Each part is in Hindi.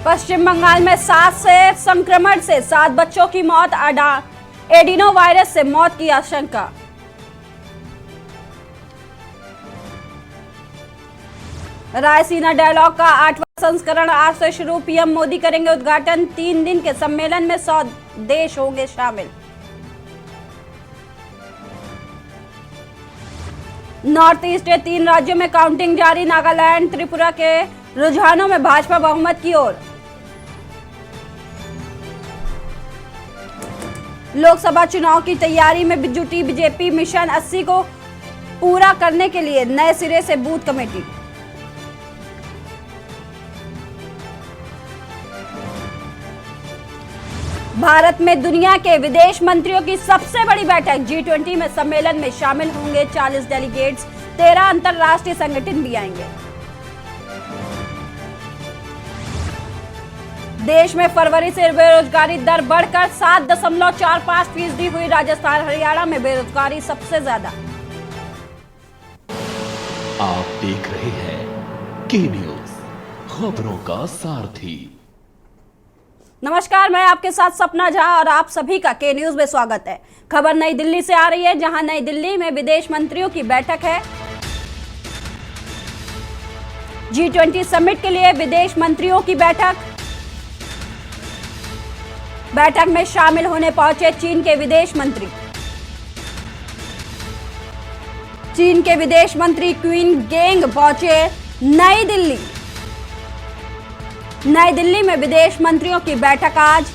पश्चिम बंगाल में 7 से संक्रमण से 7 बच्चों की मौत, एडिनो वायरस से मौत की आशंका। रायसीना डायलॉग का 8वां संस्करण आज से शुरू, पीएम मोदी करेंगे उद्घाटन। 3 दिन के सम्मेलन में 100 देश होंगे शामिल। नॉर्थ ईस्ट के 3 राज्यों में काउंटिंग जारी, नागालैंड, त्रिपुरा के रुझानों में भाजपा बहुमत की ओर। लोकसभा चुनाव की तैयारी में जुटी बीजेपी, मिशन 80 को पूरा करने के लिए नए सिरे से बूथ कमेटी। भारत में दुनिया के विदेश मंत्रियों की सबसे बड़ी बैठक, G20 में सम्मेलन में शामिल होंगे 40 डेलीगेट्स, 13 अंतरराष्ट्रीय संगठन भी आएंगे। देश में फरवरी से बेरोजगारी दर बढ़कर 7.45% हुई, राजस्थान हरियाणा में बेरोजगारी सबसे ज्यादा। आप देख रहे हैं के न्यूज, खबरों का सारथी। नमस्कार, मैं आपके साथ सपना झा और आप सभी का के न्यूज में स्वागत है। खबर नई दिल्ली से आ रही है, जहां नई दिल्ली में विदेश मंत्रियों की बैठक है। G20 समिट के लिए विदेश मंत्रियों की बैठक में शामिल होने पहुंचे चीन के विदेश मंत्री। चीन के विदेश मंत्री क्विन गेंग पहुंचे नई दिल्ली। नई दिल्ली में विदेश मंत्रियों की बैठक आज।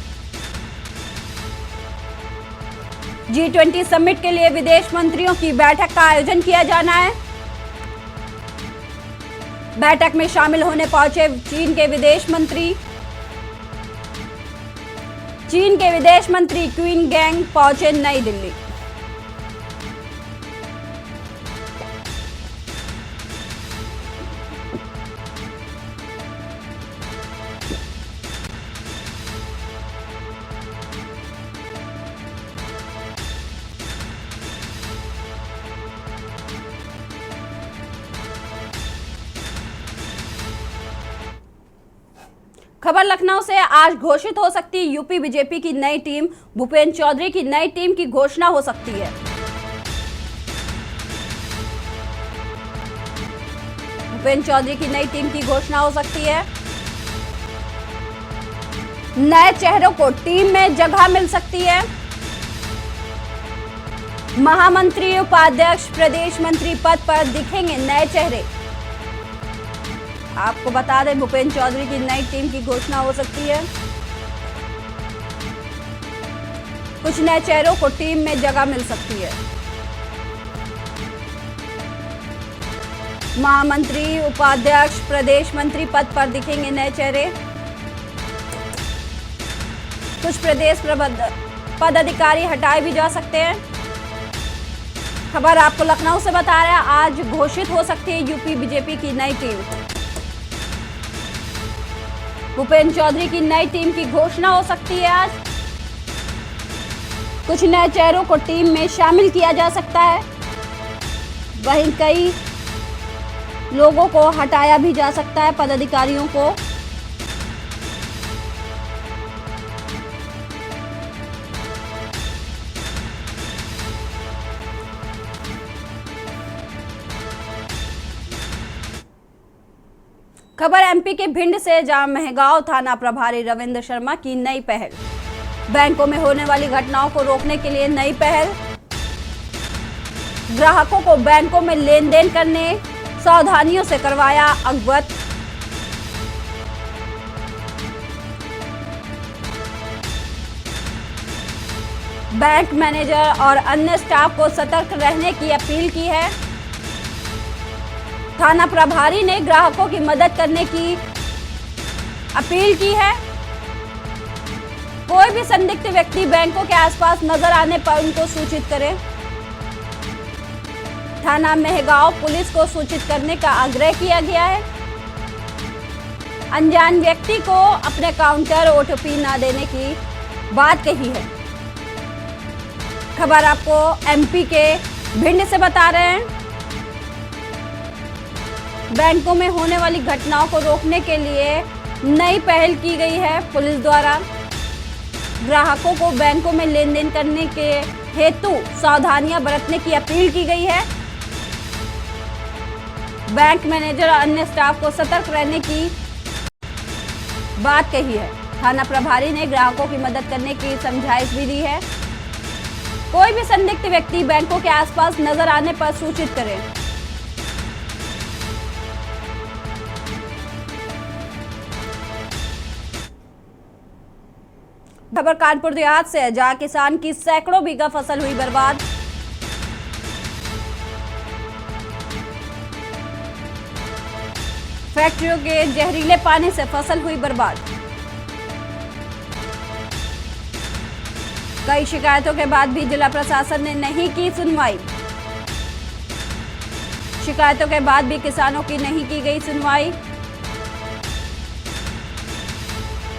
G20 समिट के लिए विदेश मंत्रियों की बैठक का आयोजन किया जाना है। बैठक में शामिल होने पहुंचे चीन के विदेश मंत्री क्विन गेंग पहुंचे नई दिल्ली। खबर लखनऊ से, आज घोषित हो सकती है यूपी बीजेपी की नई टीम, भूपेंद्र चौधरी की नई टीम की घोषणा हो सकती है। भूपेंद्र चौधरी की नई टीम की घोषणा हो सकती है। नए चेहरों को टीम में जगह मिल सकती है। महामंत्री, उपाध्यक्ष, प्रदेश मंत्री पद पर दिखेंगे नए चेहरे। आपको बता दें, भूपेंद्र चौधरी की नई टीम की घोषणा हो सकती है। कुछ नए चेहरों को टीम में जगह मिल सकती है। महामंत्री, उपाध्यक्ष, प्रदेश मंत्री पद पर दिखेंगे नए चेहरे। कुछ प्रदेश पदाधिकारी हटाए भी जा सकते हैं। खबर आपको लखनऊ से बता रहा है, आज घोषित हो सकती है यूपी बीजेपी की नई टीम। भूपेंद्र चौधरी की नई टीम की घोषणा हो सकती है आज। कुछ नए चेहरों को टीम में शामिल किया जा सकता है, वहीं कई लोगों को हटाया भी जा सकता है, पदाधिकारियों को। खबर एमपी के भिंड से, जहां मेहगांव थाना प्रभारी रविंद्र शर्मा की नई पहल। बैंकों में होने वाली घटनाओं को रोकने के लिए नई पहल। ग्राहकों को बैंकों में लेन देन करने सावधानियों से करवाया अवगत। बैंक मैनेजर और अन्य स्टाफ को सतर्क रहने की अपील की है। थाना प्रभारी ने ग्राहकों की मदद करने की अपील की है। कोई भी संदिग्ध व्यक्ति बैंकों के आसपास नजर आने पर उनको सूचित करें। थाना मेहगांव पुलिस को सूचित करने का आग्रह किया गया है। अनजान व्यक्ति को अपने काउंटर ओटीपी न देने की बात कही है। खबर आपको एमपी के भिंड से बता रहे हैं। बैंकों में होने वाली घटनाओं को रोकने के लिए नई पहल की गई है। पुलिस द्वारा ग्राहकों को बैंकों में लेन देन करने के हेतु सावधानियां बरतने की अपील की गई है। बैंक मैनेजर और अन्य स्टाफ को सतर्क रहने की बात कही है। थाना प्रभारी ने ग्राहकों की मदद करने की समझाइश भी दी है। कोई भी संदिग्ध व्यक्ति बैंकों के आसपास नजर आने पर सूचित करें। खबर कानपुर देहात से है, जहां किसान की सैकड़ों बीघा फसल हुई बर्बाद। फैक्ट्रियों के जहरीले पानी से फसल हुई बर्बाद। कई शिकायतों के बाद भी जिला प्रशासन ने नहीं की सुनवाई। शिकायतों के बाद भी किसानों की नहीं की गई सुनवाई।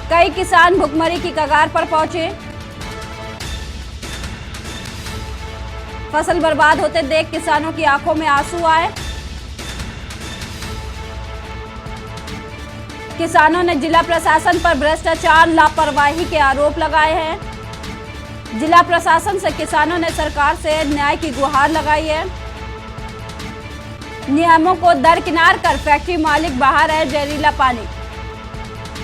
कई किसान भुखमरी की कगार पर पहुंचे। फसल बर्बाद होते देख किसानों की आंखों में आंसू आए। किसानों ने जिला प्रशासन पर भ्रष्टाचार, लापरवाही के आरोप लगाए हैं। जिला प्रशासन से किसानों ने सरकार से न्याय की गुहार लगाई है। नियमों को दरकिनार कर फैक्ट्री मालिक बहा रहे जहरीला पानी।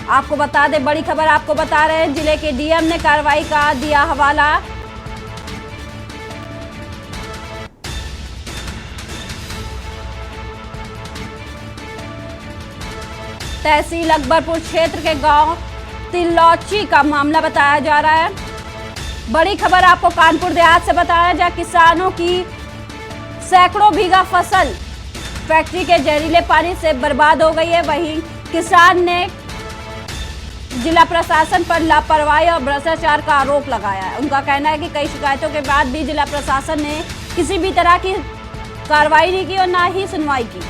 आपको बता दें, बड़ी खबर आपको बता रहे हैं, जिले के डीएम ने कार्रवाई का दिया हवाला। तहसील अकबरपुर क्षेत्र के गांव तिलौची का मामला बताया जा रहा है। बड़ी खबर आपको कानपुर देहात से बताया, जहां किसानों की सैकड़ों बीघा फसल फैक्ट्री के जहरीले पानी से बर्बाद हो गई है। वहीं किसान ने जिला प्रशासन पर लापरवाही और भ्रष्टाचार का आरोप लगाया है। उनका कहना है कि कई शिकायतों के बाद भी जिला प्रशासन ने किसी भी तरह की कार्रवाई नहीं की और ना ही सुनवाई की।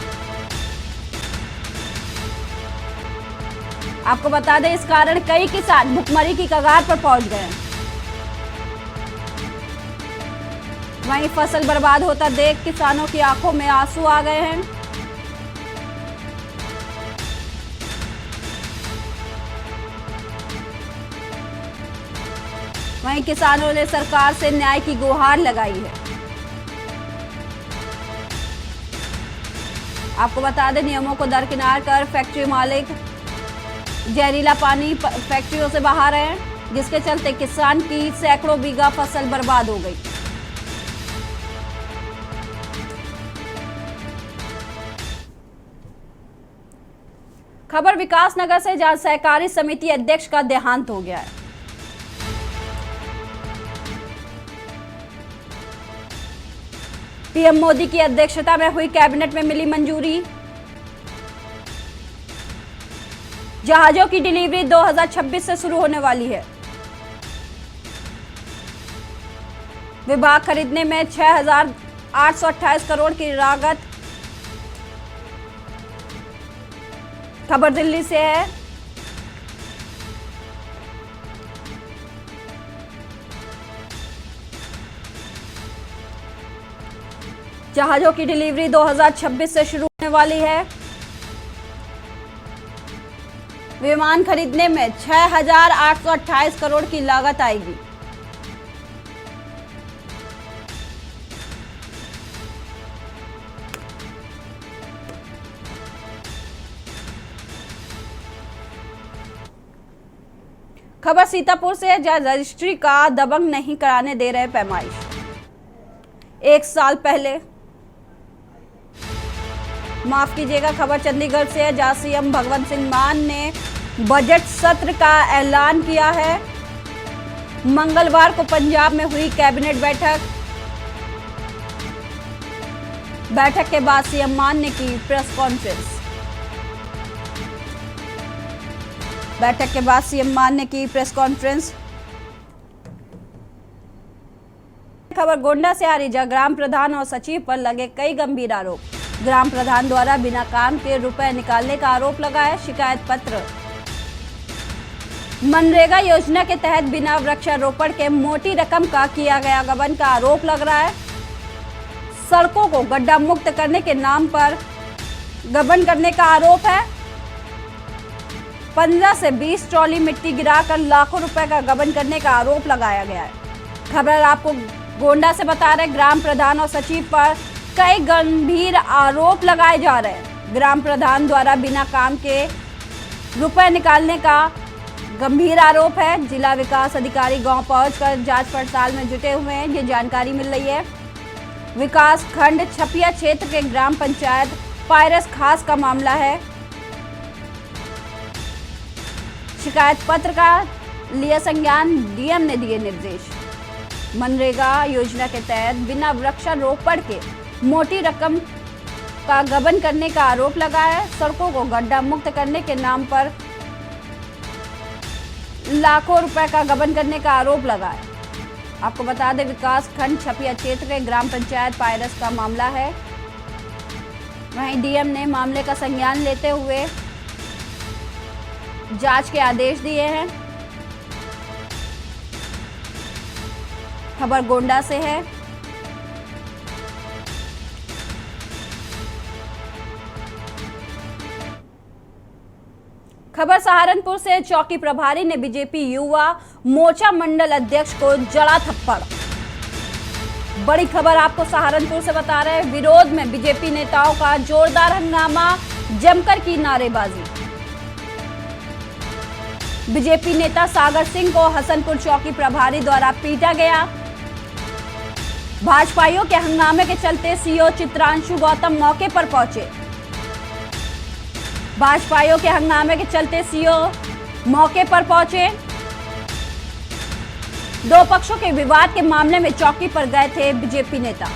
आपको बता दें, इस कारण कई किसान भुखमरी की कगार पर पहुंच गए हैं। वहीं फसल बर्बाद होता देख किसानों की आंखों में आंसू आ गए हैं। वहीं किसानों ने सरकार से न्याय की गुहार लगाई है। आपको बता दें, नियमों को दरकिनार कर फैक्ट्री मालिक जहरीला पानी फैक्ट्रियों से बहा रहे हैं, जिसके चलते किसान की सैकड़ों बीघा फसल बर्बाद हो गई। खबर विकासनगर से, जहां सहकारी समिति अध्यक्ष का देहांत हो गया है। पीएम मोदी की अध्यक्षता में हुई कैबिनेट में मिली मंजूरी। जहाजों की डिलीवरी 2026 से शुरू होने वाली है। विभाग खरीदने में 6,828 करोड़ की लागत। खबर दिल्ली से है। जहाजों की डिलीवरी 2026 से शुरू होने वाली है। विमान खरीदने में 6,828 करोड़ की लागत आएगी। खबर सीतापुर से है, जहां रजिस्ट्री का दबंग नहीं कराने दे रहे पैमाइश। एक साल पहले, माफ कीजिएगा, खबर चंडीगढ़ से है, जहां सीएम भगवंत सिंह मान ने बजट सत्र का ऐलान किया है। मंगलवार को पंजाब में हुई कैबिनेट बैठक के बाद सीएम मान ने की प्रेस कॉन्फ्रेंस। बैठक के बाद सीएम मान ने की प्रेस कॉन्फ्रेंस। खबर गोंडा से आ रही, जहां ग्राम प्रधान और सचिव पर लगे कई गंभीर आरोप। ग्राम प्रधान द्वारा बिना काम के रुपए निकालने का आरोप लगा है। शिकायत पत्र। मनरेगा योजना के तहत बिना वृक्षारोपण के मोटी रकम का किया गया गबन का आरोप लग रहा है। सड़कों को गड्ढा मुक्त करने के नाम पर गबन करने का आरोप है। 15 से 20 ट्रॉली मिट्टी गिराकर लाखों रुपए का गबन करने का आरोप लगाया गया है। खबर आपको गोंडा से बता रहे, ग्राम प्रधान और सचिव पर कई गंभीर आरोप लगाए जा रहे हैं। ग्राम प्रधान द्वारा बिना काम के रुपए निकालने का गंभीर आरोप है। जिला विकास अधिकारी गांव पहुंचकर जांच पड़ताल में जुटे हुए हैं, ये जानकारी मिल रही है। विकास खंड छपिया क्षेत्र के ग्राम पंचायत पायरस खास का मामला है। शिकायत पत्र का लिया संज्ञान, डीएम ने दिए निर्देश। मनरेगा योजना के तहत बिना वृक्षारोपण के मोटी रकम का गबन करने का आरोप लगा है। सड़कों को गड्ढा मुक्त करने के नाम पर लाखों रुपए का गबन करने का आरोप लगा है। आपको बता दें, विकास खंड छपिया क्षेत्र के ग्राम पंचायत पायरस का मामला है। वहीं डीएम ने मामले का संज्ञान लेते हुए जांच के आदेश दिए हैं। खबर गोंडा से है। खबर सहारनपुर से, चौकी प्रभारी ने बीजेपी युवा मोर्चा मंडल अध्यक्ष को जड़ा थप्पड़। बड़ी खबर आपको सहारनपुर से बता रहे हैं, विरोध में बीजेपी नेताओं का जोरदार हंगामा, जमकर की नारेबाजी। बीजेपी नेता सागर सिंह को हसनपुर चौकी प्रभारी द्वारा पीटा गया। भाजपाइयों के हंगामे के चलते सीओ चित्रांशु गौतम मौके पर पहुंचे। भाजपाइयों के हंगामे के चलते सीओ मौके पर पहुंचे। दो पक्षों के विवाद के मामले में चौकी पर गए थे बीजेपी नेता।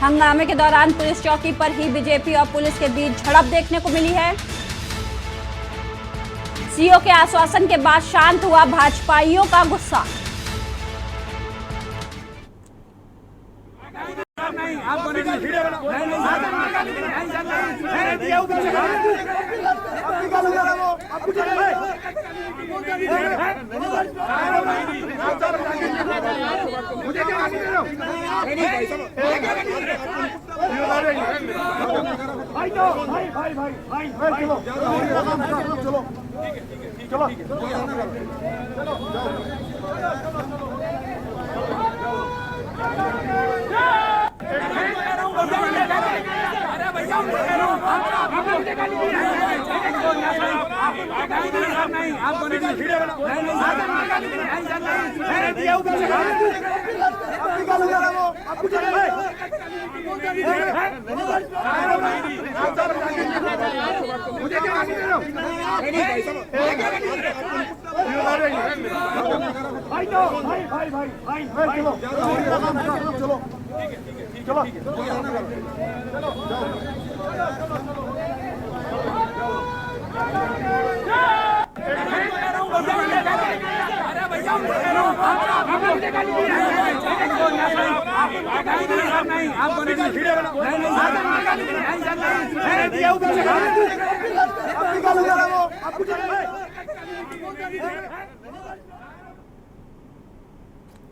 हंगामे के दौरान पुलिस चौकी पर ही बीजेपी और पुलिस के बीच झड़प देखने को मिली है। सीओ के आश्वासन के बाद शांत हुआ भाजपाइयों का गुस्सा।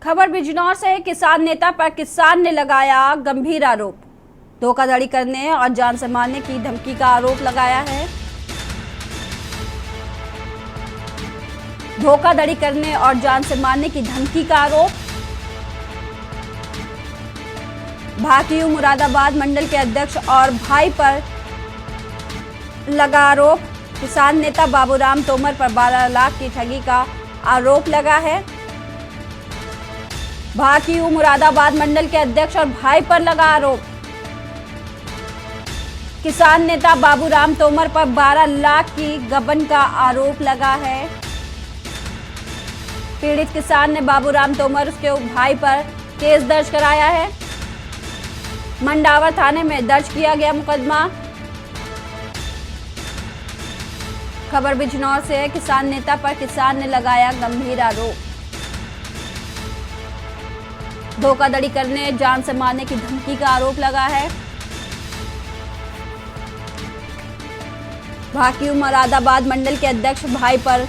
खबर बिजनौर से है, किसान नेता पर किसान ने लगाया गंभीर आरोप। धोखाधड़ी करने और जान से मारने की धमकी का आरोप लगाया है। धोखाधड़ी करने और जान से मारने की धमकी का आरोप। भाकियू मुरादाबाद मंडल के अध्यक्ष और भाई पर लगा आरोप। किसान नेता बाबूराम तोमर पर 12 लाख की ठगी का आरोप लगा है। भाकियू मुरादाबाद मंडल के अध्यक्ष और भाई पर लगा आरोप। किसान नेता बाबूराम तोमर पर 12 लाख की गबन का आरोप लगा है। पीड़ित किसान ने बाबूराम तोमर उसके भाई पर केस दर्ज कराया है। मंडावर थाने में दर्ज किया गया मुकदमा। खबर बिजनौर से है, किसान नेता पर किसान ने लगाया गंभीर आरोप। धोखाधड़ी करने, जान से मारने की धमकी का आरोप लगा है। भाकियू मुरादाबाद मंडल के अध्यक्ष भाई पर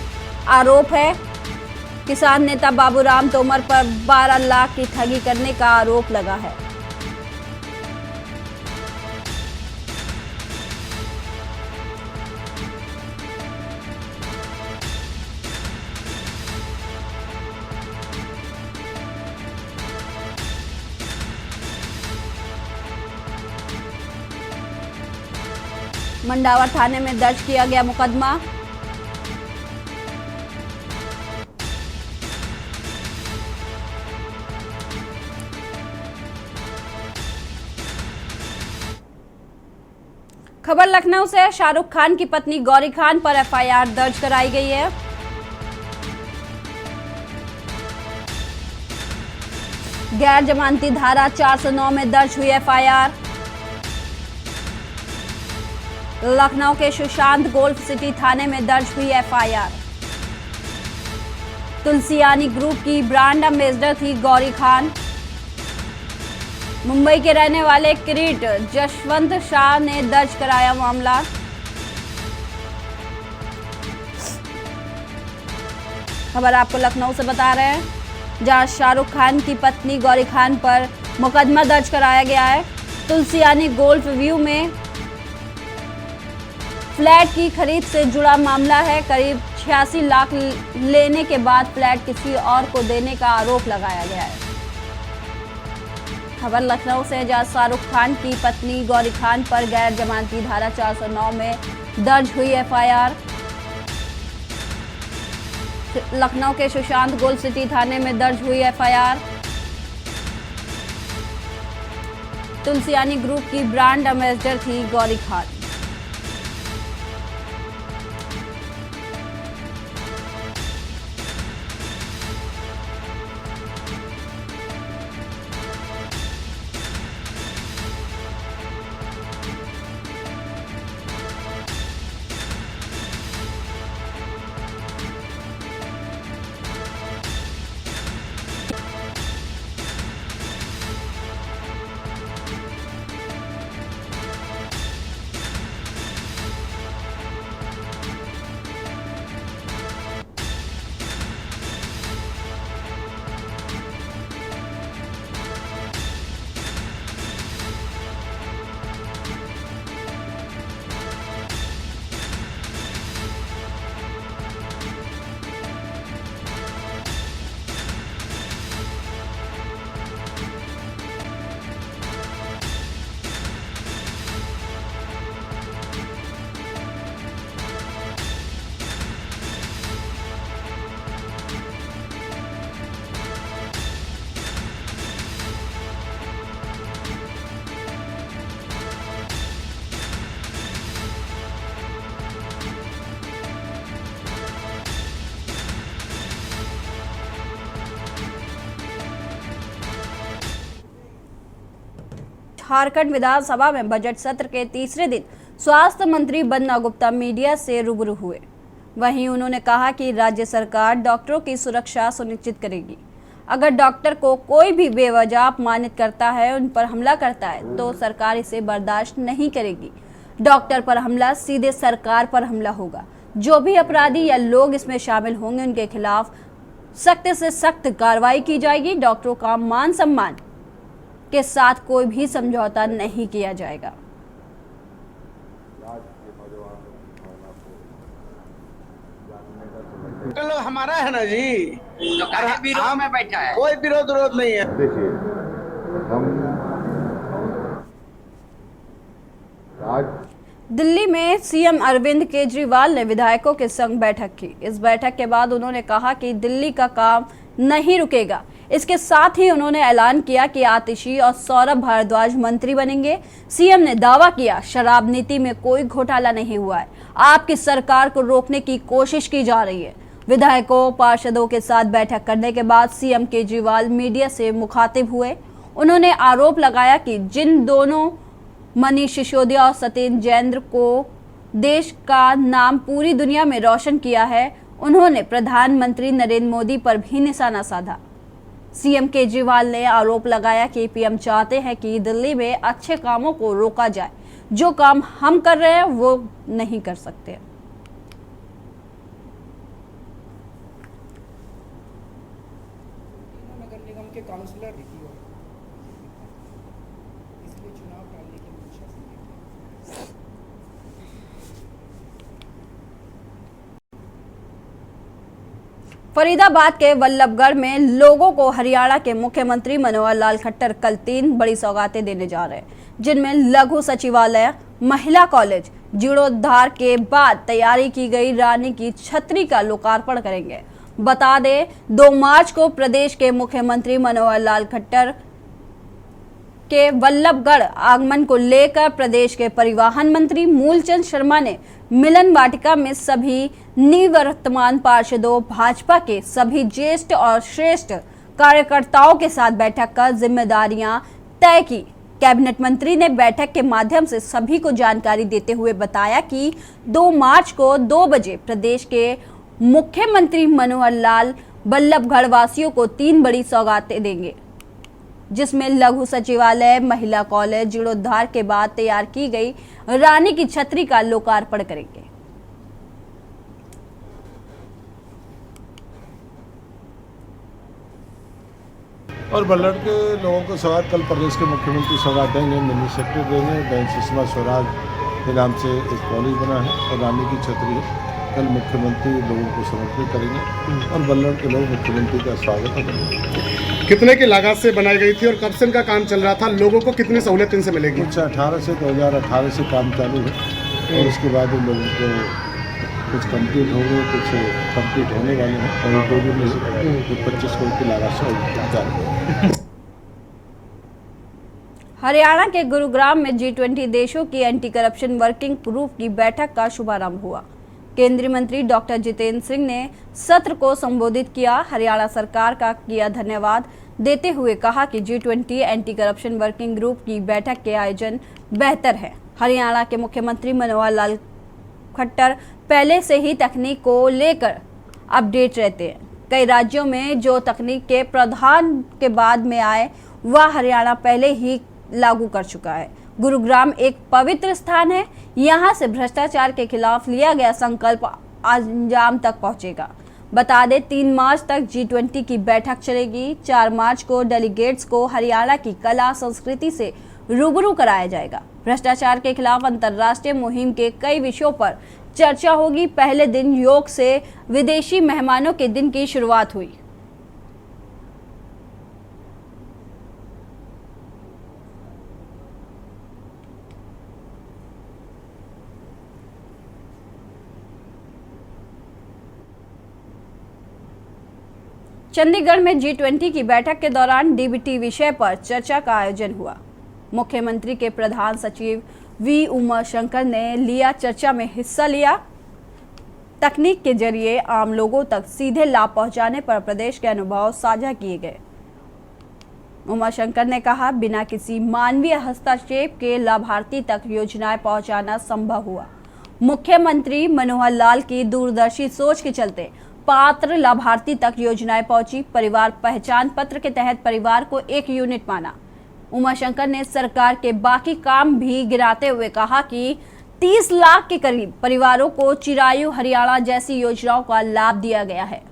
आरोप है। किसान नेता बाबूराम तोमर पर 12 लाख की ठगी करने का आरोप लगा है। मंडावर थाने में दर्ज किया गया मुकदमा। खबर लखनऊ से। शाहरुख खान की पत्नी गौरी खान पर एफआईआर दर्ज कराई गई है। गैर जमानती धारा 409 में दर्ज हुई एफआईआर। लखनऊ के सुशांत गोल्फ सिटी थाने में दर्ज हुई एफआईआर। तुलसियानी ग्रुप की ब्रांड एम्बेसडर थी गौरी खान। मुंबई के रहने वाले किरीट जशवंत शाह ने दर्ज कराया मामला। खबर आपको लखनऊ से बता रहे हैं, जहां शाहरुख खान की पत्नी गौरी खान पर मुकदमा दर्ज कराया गया है। तुलसियानी गोल्फ व्यू में फ्लैट की खरीद से जुड़ा मामला है। करीब 86 लाख लेने के बाद फ्लैट किसी और को देने का आरोप लगाया गया है। खबर लखनऊ से, जहां शाहरुख खान की पत्नी गौरी खान पर गैर जमानती धारा 409 में दर्ज हुई एफआईआर। लखनऊ के सुशांत गोल्फ सिटी थाने में दर्ज हुई एफआईआर। तुलसियानी ग्रुप की ब्रांड एम्बेसडर थी गौरी खान। झारखंड विधानसभा में बजट सत्र के तीसरे दिन स्वास्थ्य मंत्री बन्ना गुप्ता मीडिया से रूबरू हुए। वहीं उन्होंने कहा कि राज्य सरकार डॉक्टरों की सुरक्षा सुनिश्चित करेगी। अगर डॉक्टर को कोई भी बेवजह अपमानित करता है, उन पर हमला करता है, तो सरकार इसे बर्दाश्त नहीं करेगी। डॉक्टर पर हमला सीधे सरकार पर हमला होगा। जो भी अपराधी या लोग इसमें शामिल होंगे, उनके खिलाफ सख्त से सख्त कार्रवाई की जाएगी। डॉक्टरों का मान सम्मान के साथ कोई भी समझौता नहीं किया जाएगा। लोग हमारा है ना जी, तो काहे विरोध में बैठा है? कोई विरोध नहीं है। देखिए, हम आज दिल्ली में सीएम अरविंद केजरीवाल ने विधायकों के संग बैठक की। इस बैठक के बाद उन्होंने कहा कि दिल्ली का काम नहीं रुकेगा। इसके साथ ही उन्होंने ऐलान किया कि आतिशी और सौरभ भारद्वाज मंत्री बनेंगे। सीएम ने दावा किया, शराब नीति में कोई घोटाला नहीं हुआ है। आपकी सरकार को रोकने की कोशिश की जा रही है। विधायकों पार्षदों के साथ बैठक करने के बाद सीएम केजरीवाल मीडिया से मुखातिब हुए। उन्होंने आरोप लगाया कि जिन दोनों मनीष सिसोदिया और सत्येंद्र जैन को देश का नाम पूरी दुनिया में रोशन किया है, उन्होंने प्रधानमंत्री नरेंद्र मोदी पर भी निशाना साधा। सीएम केजरीवाल ने आरोप लगाया कि पीएम चाहते हैं कि दिल्ली में अच्छे कामों को रोका जाए। जो काम हम कर रहे हैं वो नहीं कर सकते। नगर निगम के काउंसलर रिकी हो, इसलिए चुनाव टालने की मंशा से फरीदाबाद के वल्लभगढ़ में लोगों को हरियाणा के मुख्यमंत्री मनोहर लाल खट्टर कल 3 बड़ी सौगातें देने जा रहे हैं, जिनमें लघु सचिवालय, महिला कॉलेज, जीर्णोद्धार के बाद तैयारी की गई रानी की छतरी का लोकार्पण करेंगे। बता दें 2 मार्च को प्रदेश के मुख्यमंत्री मनोहर लाल खट्टर के वल्लभगढ़ आगमन को लेकर प्रदेश के परिवहन मंत्री मूलचंद शर्मा ने मिलन वाटिका में सभी निवर्तमान पार्षदों, भाजपा के सभी ज्येष्ठ और श्रेष्ठ कार्यकर्ताओं के साथ बैठक कर जिम्मेदारियां तय की। कैबिनेट मंत्री ने बैठक के माध्यम से सभी को जानकारी देते हुए बताया कि 2 मार्च को 2 बजे प्रदेश के मुख्यमंत्री मनोहर लाल वल्लभगढ़ वासियों को 3 बड़ी सौगातें देंगे, जिसमें लघु सचिवालय, महिला कॉलेज, जीर्णोद्धार के बाद तैयार की गई रानी की छतरी का लोकार्पण करेंगे। और बल्लभ के लोगों को सौगात कल प्रदेश के मुख्यमंत्री सौगात देंगे, मिनी सेक्रेटरी देंगे। बहन सुषमा स्वराज के नाम से एक कॉलेज बना है और रानी की छतरी कल मुख्यमंत्री लोगों को समर्पित करेंगे और बल्लभ के लोग मुख्यमंत्री का स्वागत करेंगे। कितने की लागत से बनाई गई थी और कब से इनका काम चल रहा था? लोगों को कितनी सहूलियत इनसे मिलेगी? कुछ 2018 से काम चालू है और उसके बाद उन लोगों को कुछ कंप्लीट हो गए, कुछ कंप्लीट होने वाले हैं और 2 दिन में 25 करोड़ की लागत से चालू। हरियाणा के गुरुग्राम में G20 देशों की एंटी करप्शन वर्किंग ग्रुप की बैठक का शुभारंभ हुआ। केंद्रीय मंत्री डॉक्टर जितेंद्र सिंह ने सत्र को संबोधित किया। हरियाणा सरकार का किया धन्यवाद देते हुए कहा कि G20 anti corruption working group की बैठक के आयोजन बेहतर है। हरियाणा के मुख्यमंत्री मनोहर लाल खट्टर पहले से ही तकनीक को लेकर अपडेट रहते हैं। कई राज्यों में जो तकनीक के प्रावधान के बाद में आए वह हरियाणा पहले ही लागू कर चुका है। गुरुग्राम एक पवित्र स्थान है, यहाँ से भ्रष्टाचार के खिलाफ लिया गया संकल्प अंजाम तक पहुंचेगा। बता दें 3 मार्च तक G20 की बैठक चलेगी। 4 मार्च को डेलीगेट्स को हरियाणा की कला संस्कृति से रूबरू कराया जाएगा। भ्रष्टाचार के खिलाफ अंतर्राष्ट्रीय मुहिम के कई विषयों पर चर्चा होगी। पहले दिन योग से विदेशी मेहमानों के दिन की शुरुआत हुई। चंडीगढ़ में G20 की बैठक के दौरान DBT विषय पर चर्चा का आयोजन हुआ। मुख्यमंत्री के प्रधान सचिव वी उमाशंकर ने लिया चर्चा में हिस्सा लिया। तकनीक के जरिए आम लोगों तक सीधे लाभ पहुंचाने पर प्रदेश के अनुभव साझा किए गए। उमाशंकर ने कहा, बिना किसी मानवीय हस्तक्षेप के लाभार्थी तक योजनाएं पहुंचाना संभव हुआ। मुख्यमंत्री मनोहर लाल की दूरदर्शी सोच के चलते पात्र लाभार्थी तक योजनाएं पहुंची। परिवार पहचान पत्र के तहत परिवार को 1 यूनिट माना। उमाशंकर ने सरकार के बाकी काम भी गिनाते हुए कहा कि 30 लाख के करीब परिवारों को चिरायु हरियाणा जैसी योजनाओं का लाभ दिया गया है।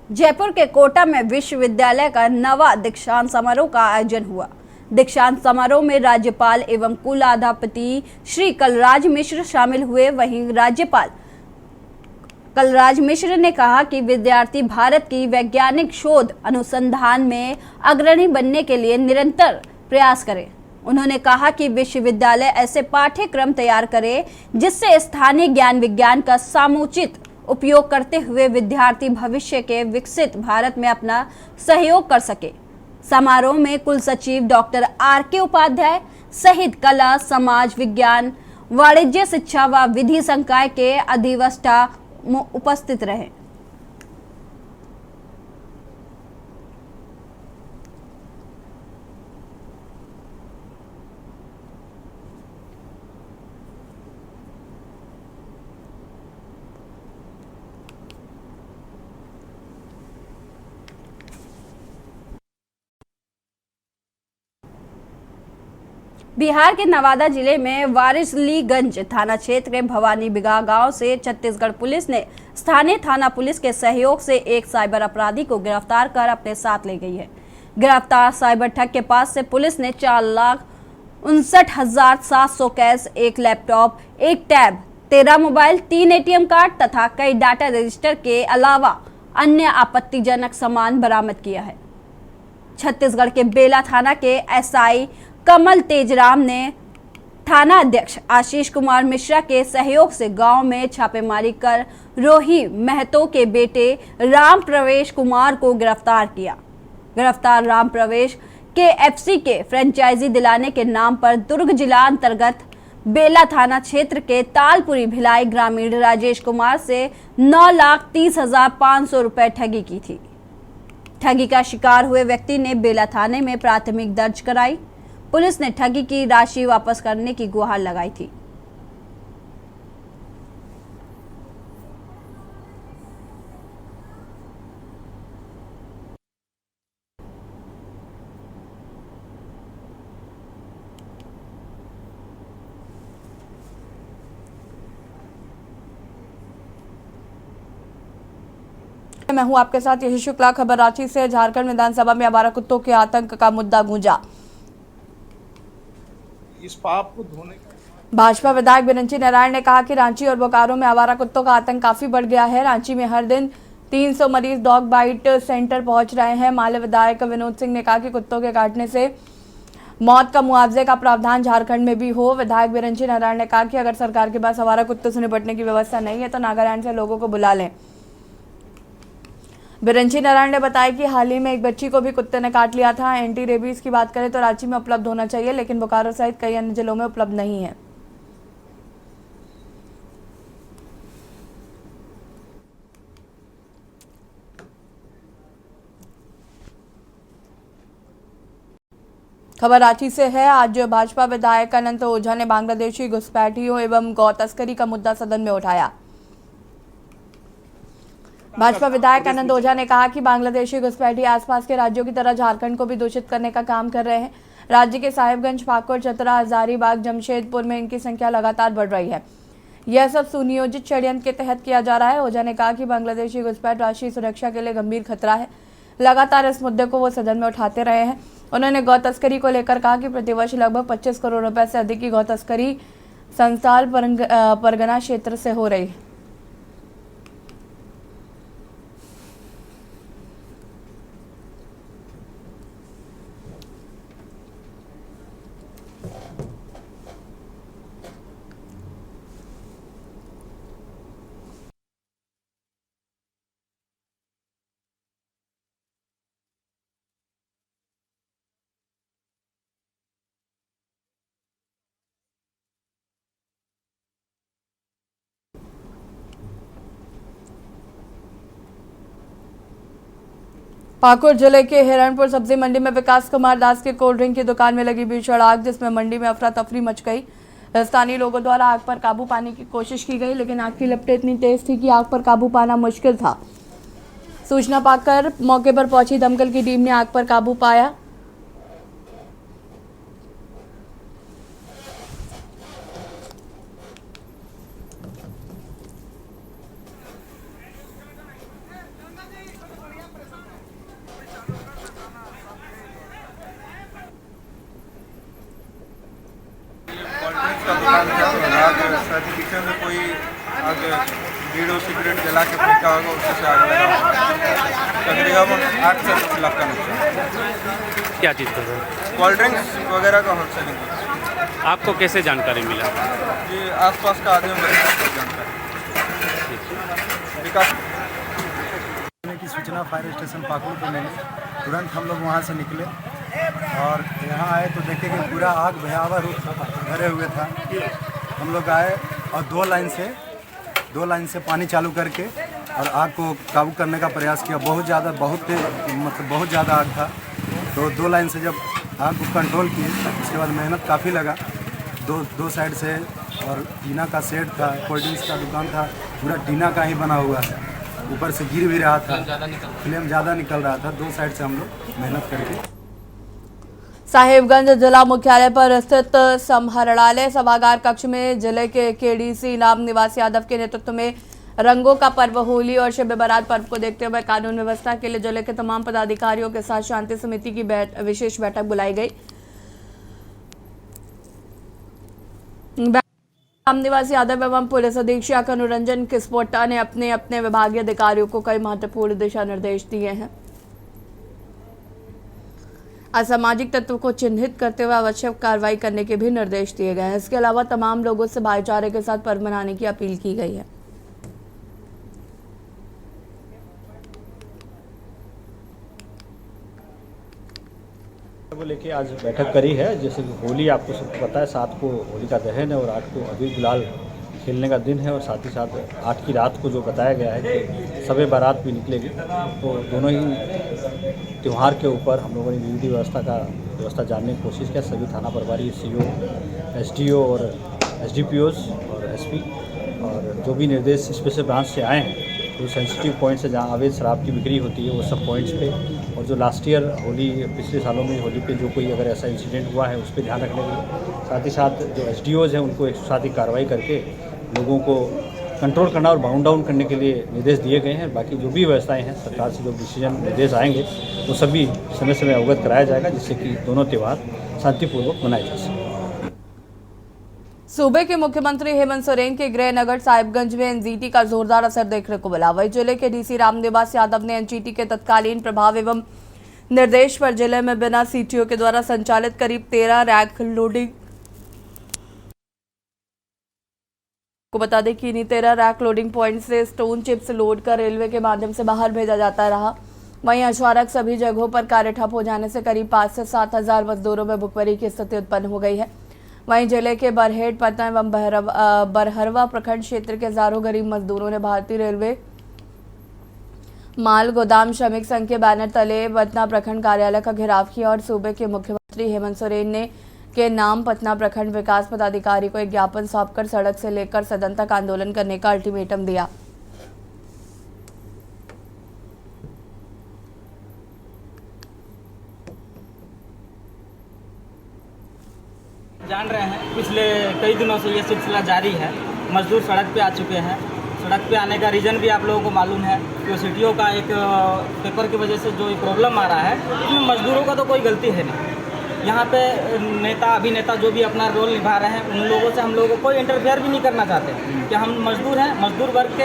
जयपुर के कोटा में विश्वविद्यालय का नवा दीक्षांत समारोह का आयोजन हुआ। दीक्षांत समारोह में राज्यपाल एवं कुलाधिपति श्री कलराज मिश्र शामिल हुए। वहीं राज्यपाल कलराज मिश्र ने कहा कि विद्यार्थी भारत की वैज्ञानिक शोध अनुसंधान में अग्रणी बनने के लिए निरंतर प्रयास करें। उन्होंने कहा कि विश्वविद्यालय ऐसे पाठ्यक्रम तैयार करे जिससे स्थानीय ज्ञान विज्ञान का समुचित उपयोग करते हुए विद्यार्थी भविष्य के विकसित भारत में अपना सहयोग कर सके। समारोह में कुल सचिव डॉक्टर RK उपाध्याय सहित कला, समाज विज्ञान, वाणिज्य शिक्षा व विधि संकाय के अधिवक्ता उपस्थित रहे। बिहार के नवादा जिले में वारिसलीगंज थाना क्षेत्र के भवानी बिगा गांव से छत्तीसगढ़ पुलिस ने स्थानीय थाना पुलिस के सहयोग से एक साइबर अपराधी को गिरफ्तार कर अपने साथ ले गई है। गिरफ्तार साइबर ठग के पास से पुलिस ने 4,59,700 कैश, एक लैपटॉप, एक टैब, 13 मोबाइल, 3 ATM कार्ड तथा कई डाटा रजिस्टर के अलावा अन्य आपत्तिजनक सामान बरामद किया है। छत्तीसगढ़ के बेला थाना के SI कमल तेजराम ने थाना अध्यक्ष आशीष कुमार मिश्रा के सहयोग से गांव में छापेमारी कर रोही महतो के बेटे राम प्रवेश कुमार को गिरफ्तार किया। गिरफ्तार राम प्रवेश KFC के फ्रेंचाइजी दिलाने के नाम पर दुर्ग जिला अंतर्गत बेला थाना क्षेत्र के तालपुरी भिलाई ग्रामीण राजेश कुमार से 9,30,500 रुपए ठगी की थी। ठगी का शिकार हुए व्यक्ति ने बेला थाने में प्राथमिक दर्ज कराई। पुलिस ने ठगी की राशि वापस करने की गुहार लगाई थी। मैं हूं आपके साथ यही शुक्ला। खबर रांची से। झारखंड विधानसभा में आवारा कुत्तों के आतंक का मुद्दा गूंजा। इस पाप को धोने का भाजपा विधायक बिरंची नारायण ने कहा कि रांची और बोकारो में आवारा कुत्तों का आतंक काफी बढ़ गया है। रांची में हर दिन 300 मरीज डॉग बाइट सेंटर पहुंच रहे हैं। माले विधायक विनोद सिंह ने कहा कि कुत्तों के काटने से मौत का मुआवजे का प्रावधान झारखंड में भी हो। विधायक बिरंची नारायण ने कहा कि अगर सरकार के पास आवारा कुत्तों से निपटने की व्यवस्था नहीं है तो नागालैंड से लोगों को बुला लें। बिरंची नारायण ने बताया कि हाल ही में एक बच्ची को भी कुत्ते ने काट लिया था। एंटी रेबीज की बात करें तो रांची में उपलब्ध होना चाहिए, लेकिन बोकारो सहित कई अन्य जिलों में उपलब्ध नहीं है। खबर रांची से है। आज भाजपा विधायक अनंत ओझा ने बांग्लादेशी घुसपैठियों एवं गौ तस्करी का मुद्दा सदन में उठाया। भाजपा विधायक अनंत ओझा ने कहा कि बांग्लादेशी घुसपैठी आसपास के राज्यों की तरह झारखंड को भी दूषित करने का काम कर रहे हैं। राज्य के साहिबगंज, पाकुड़, चतरा, हजारीबाग, जमशेदपुर में इनकी संख्या लगातार बढ़ रही है। यह सब सुनियोजित षड्यंत्र के तहत किया जा रहा है। ओझा ने कहा कि बांग्लादेशी घुसपैठ राष्ट्रीय सुरक्षा के लिए गंभीर खतरा है। लगातार इस मुद्दे को वो सदन में उठाते रहे हैं। उन्होंने गौ तस्करी को लेकर कहा कि प्रतिवर्ष लगभग 25 करोड़ रुपए से अधिक की गौ तस्करी संसाल परगना क्षेत्र से हो रही है। पाकुड़ जिले के हिरणपुर सब्जी मंडी में विकास कुमार दास के कोल्ड ड्रिंक की दुकान में लगी भीषण आग, जिसमें मंडी में अफरा तफरी मच गई। स्थानीय लोगों द्वारा आग पर काबू पाने की कोशिश की गई, लेकिन आग की लपटें इतनी तेज थी कि आग पर काबू पाना मुश्किल था। सूचना पाकर मौके पर पहुंची दमकल की टीम ने आग पर काबू पाया। पीछे में कोई आग बीड़ो सिगरेट जला के फेंका होगा, उससे आग लगा। तकरीबन 8 से 10 लाख का नुकसान। क्या चीज़ कर रहे हैं? कोल्ड ड्रिंक्स वगैरह का होलसेलिंग। आपको कैसे जानकारी मिला? ये आसपास का आदमी को जानकारी। विकास की सूचना फायर स्टेशन पाकुड़ को मिली। तुरंत हम लोग वहाँ से निकले और यहाँ आए तो देखे कि पूरा आग भयावह रूप भरे हुए था। हम लोग आए और दो लाइन से पानी चालू करके और आग को काबू करने का प्रयास किया। बहुत ज़्यादा आग था, तो 2 लाइन से जब आग को कंट्रोल किए, उसके बाद मेहनत काफ़ी लगा। दो साइड से, और टीना का शेड था, कोल्ड ड्रिंक्स का दुकान था, पूरा टीना का ही बना हुआ है। ऊपर से गिर भी रहा था, फ्लेम ज़्यादा निकल रहा था। 2 साइड से हम लोग मेहनत करके साहिबगंज जिला मुख्यालय पर स्थित समाहरणालय सभागार कक्ष में जिले के केडीसी इनाम निवासी यादव के नेतृत्व में रंगों का पर्व होली और शब बारात पर्व को देखते हुए कानून व्यवस्था के लिए जिले के तमाम पदाधिकारियों के साथ शांति समिति की विशेष बैठक बुलाई गई। इनाम निवासी यादव एवं पुलिस अधीक्षक अनुरंजन किस्पोट्टा ने अपने अपने विभागीय अधिकारियों को कई महत्वपूर्ण दिशा निर्देश दिए हैं। असामाजिक तत्व को चिन्हित करते हुए आवश्यक कार्रवाई करने के भी निर्देश दिए गए हैं। इसके अलावा तमाम लोगों से भाईचारे के साथ पर्व मनाने की अपील की गई है। को लेके आज बैठक करी है। जैसे कि होली आपको सबको पता है, 7 को होली का दहन है और 8 को अबीर गुलाल खेलने का दिन है और साथ ही साथ 8 की रात को जो बताया गया है कि शब बारात भी निकलेगी। तो दोनों ही त्यौहार के ऊपर हम लोगों ने विधि व्यवस्था जानने की कोशिश किया। सभी थाना प्रभारी, CO, SDO और SDPOs और SP और जो भी निर्देश स्पेशल ब्रांच से आए हैं, जो सेंसिटिव पॉइंट्स है जहाँ अवैध शराब की बिक्री होती है वो सब पॉइंट्स पे, और जो लास्ट ईयर होली पिछले सालों में होली पे जो कोई अगर ऐसा इंसिडेंट हुआ है उस पर ध्यान रखने के लिए, साथ ही साथ जो SDOs हैं उनको एक साथ ही कार्रवाई करके लोगों को कंट्रोल करना और बाउंड डाउन करने के लिए निर्देश दिए गए हैं। बाकी जो भी व्यवस्थाएं हैं सरकार से जो डिसीजन निर्देश आएंगे वो सभी समय समय अवगत कराया जाएगा, जिससे कि दोनों त्यौहार शांतिपूर्वक मनाए जा सकें। सूबे के मुख्यमंत्री हेमंत सोरेन के गृह नगर साहिबगंज में एनजीटी का जोरदार असर देखने को मिला। वहीं जिले के DC रामनिवास यादव ने एनजीटी के तत्कालीन प्रभाव एवं निर्देश पर जिले में बिना CTO के द्वारा संचालित करीब 13 रैक लोडिंग को बता दें कि इन्हीं 13 रैक लोडिंग पॉइंट से स्टोन चिप्स लोड कर रेलवे के माध्यम से बाहर भेजा जाता रहा। वहीं अचानक सभी जगहों पर कार्य ठप हो जाने से करीब 5 से 7 हजार मजदूरों में भुखमरी की स्थिति उत्पन्न हो गई है। वहीं जिले के बरहेट, पतना एवं बरहरवा प्रखंड क्षेत्र के हजारों गरीब मजदूरों ने भारतीय रेलवे माल गोदाम श्रमिक संघ के बैनर तले पतना प्रखंड कार्यालय का घेराव किया और सूबे के मुख्यमंत्री हेमंत सोरेन ने के नाम पतना प्रखंड विकास पदाधिकारी को एक ज्ञापन सौंपकर सड़क से लेकर सदन तक आंदोलन करने का अल्टीमेटम दिया। जान रहे हैं पिछले कई दिनों से ये सिलसिला जारी है। मजदूर सड़क पे आ चुके हैं। सड़क पे आने का रीज़न भी आप लोगों को मालूम है कि CTO का एक पेपर की वजह से जो प्रॉब्लम आ रहा है, उसमें मजदूरों का तो कोई गलती है नहीं। यहाँ पे नेता अभिनेता जो भी अपना रोल निभा रहे हैं, उन लोगों से हम लोगों को कोई इंटरफेयर भी नहीं करना चाहते कि हम मजदूर हैं, मजदूर वर्ग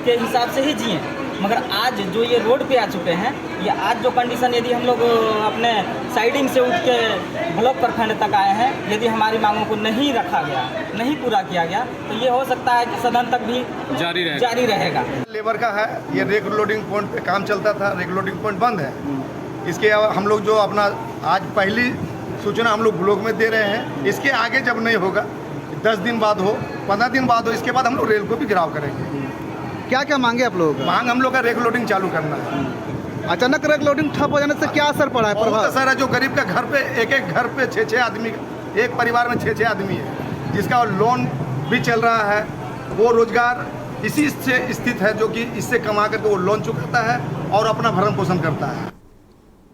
के हिसाब से ही जिएँ। मगर आज जो ये रोड पे आ चुके हैं, ये आज जो कंडीशन, यदि हम लोग अपने साइडिंग से उठ के ब्लॉक प्रखंड तक आए हैं, यदि हमारी मांगों को नहीं रखा गया, नहीं पूरा किया गया, तो ये हो सकता है कि सदन तक भी जारी रहेगा। लेबर का है, ये रेक लोडिंग पॉइंट पे काम चलता था, रेक लोडिंग पॉइंट बंद है। इसके हम लोग जो अपना आज पहली सूचना हम लोग ब्लॉक में दे रहे हैं, इसके आगे जब नहीं होगा, 10 दिन बाद हो, 15 दिन बाद हो, इसके बाद हम लोग रेल को भी गिराव करेंगे। क्या क्या मांगे आप लोगों का? मांग हम लोग का रेक लोडिंग चालू करना है। अचानक रेक लोडिंग ठप हो जाने से क्या असर पड़ा है? बहुत असर है। जो गरीब का घर पे एक घर पे 6 आदमी, एक परिवार में 6 आदमी है, जिसका लोन भी चल रहा है, वो रोजगार इसी से स्थित है, जो कि इससे कमा करके वो लोन चुकाता है और अपना भरण पोषण करता है।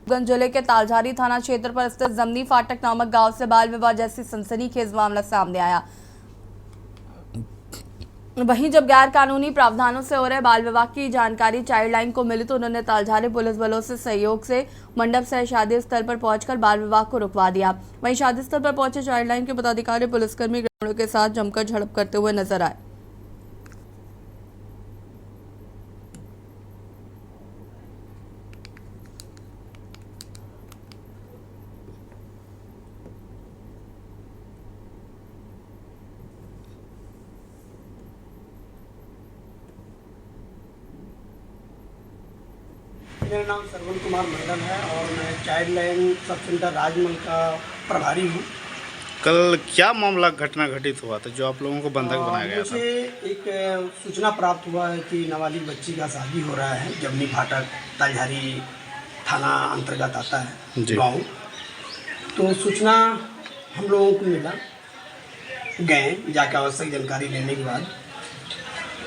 साहिबगंज जिले के तालझारी थाना क्षेत्र पर स्थित जमनी फाटक नामक गांव से बाल विवाह जैसी सनसनीखेज मामला सामने आया। वहीं जब गैर कानूनी प्रावधानों से हो रहे बाल विवाह की जानकारी चाइल्ड लाइन को मिली तो उन्होंने तालझारी पुलिस बलों से सहयोग से मंडप से शादी स्थल पर पहुंचकर बाल विवाह को रुकवा दिया। वहीं शादी स्थल पर पहुंचे चाइल्ड लाइन के पदाधिकारी पुलिसकर्मी ग्रामीणों के साथ जमकर झड़प करते हुए नजर आए। मेरा नाम सरवन कुमार मंडल है और मैं चाइल्ड लाइन सब सेंटर राजमहल का प्रभारी हूँ। कल क्या मामला घटना घटित हुआ था जो आप लोगों को बंधक बनाया गया था? मुझे एक सूचना प्राप्त हुआ है कि नाबालिग बच्ची का शादी हो रहा है। जमनी फाटक तालझारी थाना अंतर्गत आता है गाँव। तो सूचना हम लोगों को मिला, गए जाकर आवश्यक जानकारी लेने के बाद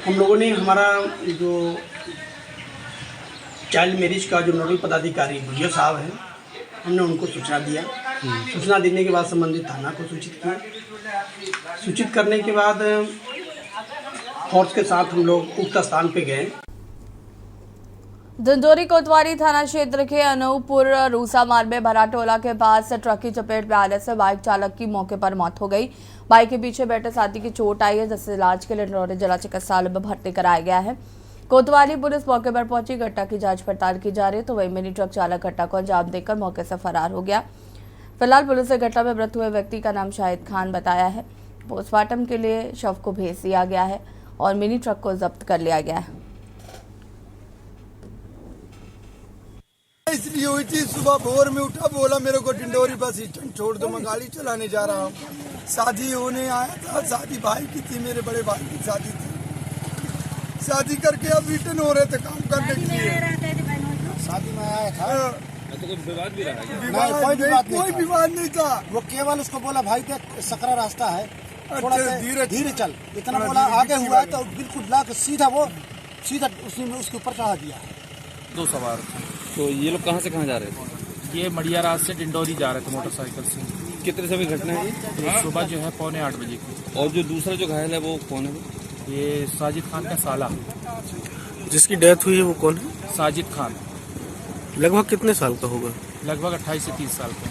हम लोगों ने हमारा जो चाइल्ड मैरिज का जो नोडल पदाधिकारी भैया साहब हैं, हमने उनको सूचना दिया सूचना देने के बाद संबंधित थाना को सूचित किया। सूचित करने के बाद फोर्स के साथ हम लोग उक्त स्थान पे गए। दिंडोरी कोतवाली थाना क्षेत्र के अनूपपुर रूसा मार्ग में भरा टोला के पास ट्रक की चपेट में आने से बाइक चालक की मौके पर मौत हो गई। बाइक के पीछे बैठे साथी की चोट आई है, जिससे इलाज के लिए डिंडोरी जिला चिकित्सालय में भर्ती कराया गया है। कोतवाली पुलिस मौके पर पहुंची, घटना की जांच पड़ताल की जा रही है, तो वही मिनी ट्रक चालक घटना को अंजाम देकर मौके से फरार हो गया। फिलहाल पुलिस ने घटना में मृत हुए व्यक्ति का नाम शाहिद खान बताया है। पोस्टमार्टम के लिए शव को भेज दिया गया है और मिनी ट्रक को जब्त कर लिया गया है। इसलिए हुई थी, सुबह भोर में उठा, बोला मेरे को डिंडोरी बस स्टैंड छोड़ दो, मैं गाड़ी चलाने जा रहा हूँ। शादी होने आया था, शादी भाई की थी, मेरे बड़े भाई की शादी थी। शादी करके अब रिटर्न हो रहे थे काम करने के लिए। शादी में आया था तो कोई विवाद भी रहा? कोई विवाद नहीं था। वो केवल उसको बोला भाई देख सकरा रास्ता है, थोड़ा धीरे चल, इतना बोला। आगे हुआ तो बिल्कुल ला के सीधा उसके ऊपर चढ़ा दिया। 2 सवार। तो ये लोग कहाँ से कहाँ जा रहे थे? ये मड़िया रात से डिंडोरी जा रहे थे मोटरसाइकिल से। कितने समय घटना है ये? सुबह जो है 7:45 बजे की। और जो दूसरा जो घायल है वो कौन है? ये साजिद खान का साला। जिसकी डेथ हुई है वो कौन है? साजिद खान। लगभग कितने साल का होगा? लगभग 28 से 30 साल का।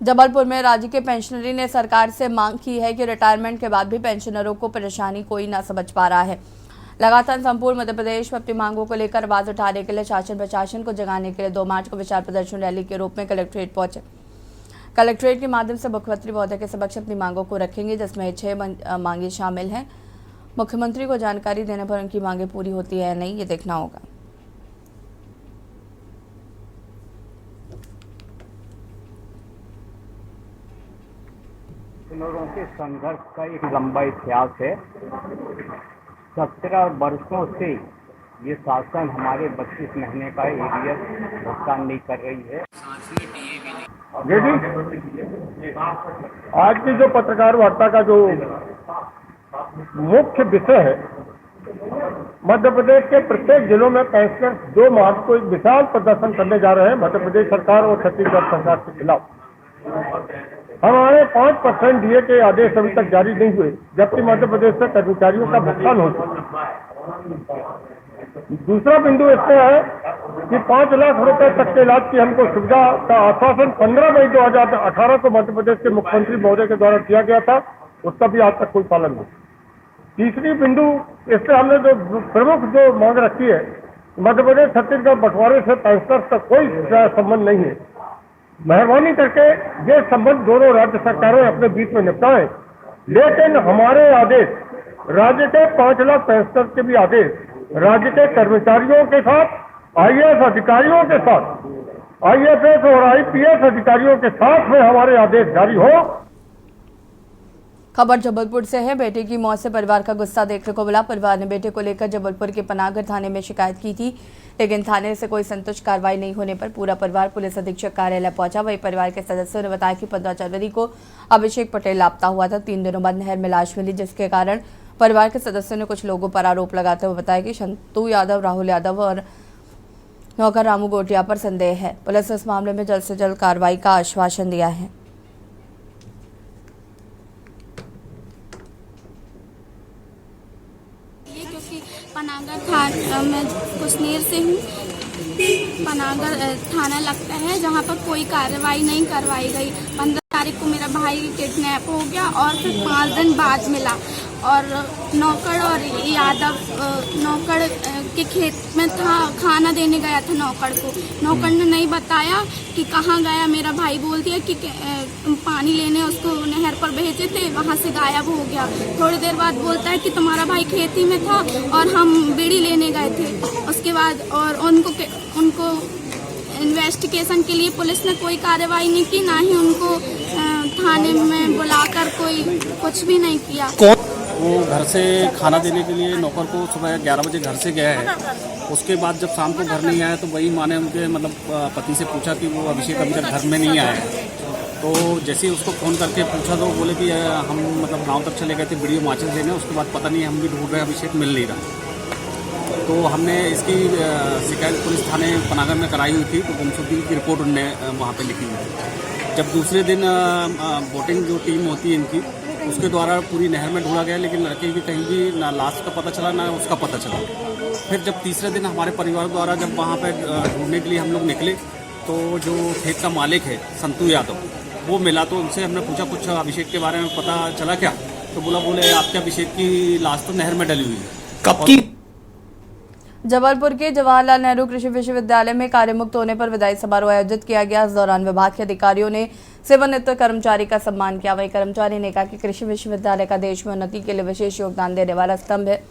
जबलपुर में राज्य के पेंशनरी ने सरकार से मांग की है कि रिटायरमेंट के बाद भी पेंशनरों को परेशानी कोई ना समझ पा रहा है। लगातार संपूर्ण मध्य प्रदेश में अपनी मांगों को लेकर आवाज उठाने के लिए शासन प्रशासन को जगाने के लिए 2 मार्च को विचार प्रदर्शन रैली के रूप में कलेक्ट्रेट पहुंचे। कलेक्ट्रेट के माध्यम से मुख्यमंत्री महोदय के समक्ष अपनी मांगों को रखेंगे, जिसमें 6 मांगे शामिल हैं। मुख्यमंत्री को जानकारी देने पर उनकी मांगे पूरी होती है या नहीं, ये देखना होगा। पेंशनरों के संघर्ष का एक लंबा इतिहास है। 17 वर्षों से ये शासन हमारे 32 महीने का एरियर भुगतान नहीं कर रही है। आज की जो पत्रकार वार्ता का जो मुख्य विषय है, मध्य प्रदेश के प्रत्येक जिलों में पेंशनर 2 मार्च को एक विशाल प्रदर्शन करने जा रहे हैं मध्य प्रदेश सरकार और छत्तीसगढ़ सरकार के खिलाफ। हमारे 5% डीए के आदेश अभी तक जारी नहीं हुए, जबकि मध्य प्रदेश से कर्मचारियों का भुगतान हो चुका। दूसरा बिंदु इसमें है कि 5 लाख रुपए तक के इलाज की हमको सुविधा का आश्वासन 15 मई 2018 को मध्य प्रदेश के मुख्यमंत्री महोदय के द्वारा किया गया था, उसका भी आज तक कोई पालन नहीं। तीसरी बिंदु इससे हमने जो प्रमुख जो मांग रखी है, मध्य प्रदेश छत्तीसगढ़ बंटवारे से पेंशनर्स का कोई संबंध नहीं है। मेहरबानी करके ये संबंध दोनों राज्य सरकारों अपने बीच में निपटाएं, लेकिन हमारे आदेश, राज्य के 5 लाख पेंशनर्स के भी आदेश राज्य के कर्मचारियों के साथ, आईएएस अधिकारियों के साथ, आईएफएस और आईपीएस अधिकारियों के साथ में हमारे आदेश जारी हो। खबर जबलपुर से है। बेटे की मौत से परिवार का गुस्सा देखने को मिला। परिवार ने बेटे को लेकर जबलपुर के पनागर थाने में शिकायत की थी, लेकिन थाने से कोई संतुष्ट कार्रवाई नहीं होने पर पूरा परिवार पुलिस अधीक्षक कार्यालय पहुंचा। वही परिवार के सदस्यों ने बताया कि 15 जनवरी को अभिषेक पटेल लापता हुआ था। 3 दिनों बाद नहर में लाश मिली, जिसके कारण परिवार के सदस्यों ने कुछ लोगों पर आरोप लगाते हुए बताया कि शंतु यादव, राहुल यादव और नौकर रामू गोटिया पर संदेह है। पुलिस ने इस मामले में जल्द से जल्द कार्रवाई का आश्वासन दिया है। क्योंकि पनागर थाना में कुशनेर से हूँ, पनागर थाना लगता है जहाँ पर कोई कार्रवाई नहीं करवाई गई। 15 तारीख को मेरा भाई किडनैप हो गया और फिर 5 दिन बाद मिला। और नौकर और यादव नौकर के खेत में था, खाना देने गया था नौकर को। नौकर ने नहीं बताया कि कहाँ गया। मेरा भाई बोल दिया कि पानी लेने उसको नहर पर भेजे थे, वहाँ से गायब हो गया। थोड़ी देर बाद बोलता है कि तुम्हारा भाई खेती में था और हम बीड़ी लेने गए थे। उसके बाद और उनको इन्वेस्टिगेशन के लिए पुलिस ने कोई कार्रवाई नहीं की, ना ही उनको थाने में बुलाकर कोई कुछ भी नहीं किया। वो घर से खाना देने के लिए नौकर को सुबह 11 बजे घर से गया है। उसके बाद जब शाम को घर नहीं आया तो वही माँ ने उनके पति से पूछा कि वो अभिषेक अभी तक घर में नहीं आया है। तो जैसे ही उसको फ़ोन करके पूछा तो बोले कि हम गांव तक चले गए थे वीडियो माचिस लेने। उसके बाद पता नहीं, हम भी ढूंढ रहे हैं, अभिषेक मिल नहीं रहा। तो हमने इसकी शिकायत पुलिस थाने पनागर में कराई हुई थी, तो गुमशुदगी की रिपोर्ट उनने वहाँ पे लिखी हुई थी। जब दूसरे दिन बोटिंग जो टीम होती है इनकी, उसके द्वारा पूरी नहर में ढूंढा गया, लेकिन लड़के की कहीं भी ना लाश का पता चला ना उसका पता चला। फिर जब तीसरे दिन हमारे परिवार द्वारा जब वहाँ पे ढूंढने के लिए हम लोग निकले, तो जो खेत का मालिक है संतू यादव, वो मिला। तो उनसे हमने पूछा कुछ अभिषेक के बारे में पता चला क्या, तो बोले आपके अभिषेक की लाश तो नहर में डली हुई है। कब की? जबलपुर के जवाहरलाल नेहरू कृषि विश्वविद्यालय में कार्यमुक्त होने पर विदाई समारोह आयोजित किया गया। इस दौरान विभाग के अधिकारियों ने सेवानिवृत्त कर्मचारी का सम्मान किया। वहीं कर्मचारी ने कहा कि कृषि विश्वविद्यालय का देश में उन्नति के लिए विशेष योगदान देने वाला स्तंभ है।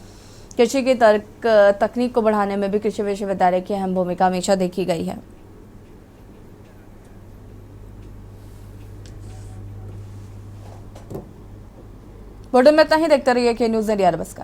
कृषि की तकनीक को बढ़ाने में भी कृषि विश्वविद्यालय की अहम भूमिका हमेशा देखी गई है। बुलेटिन में इतना ही। देखते रहिए के न्यूज़ इंडिया। नमस्कार।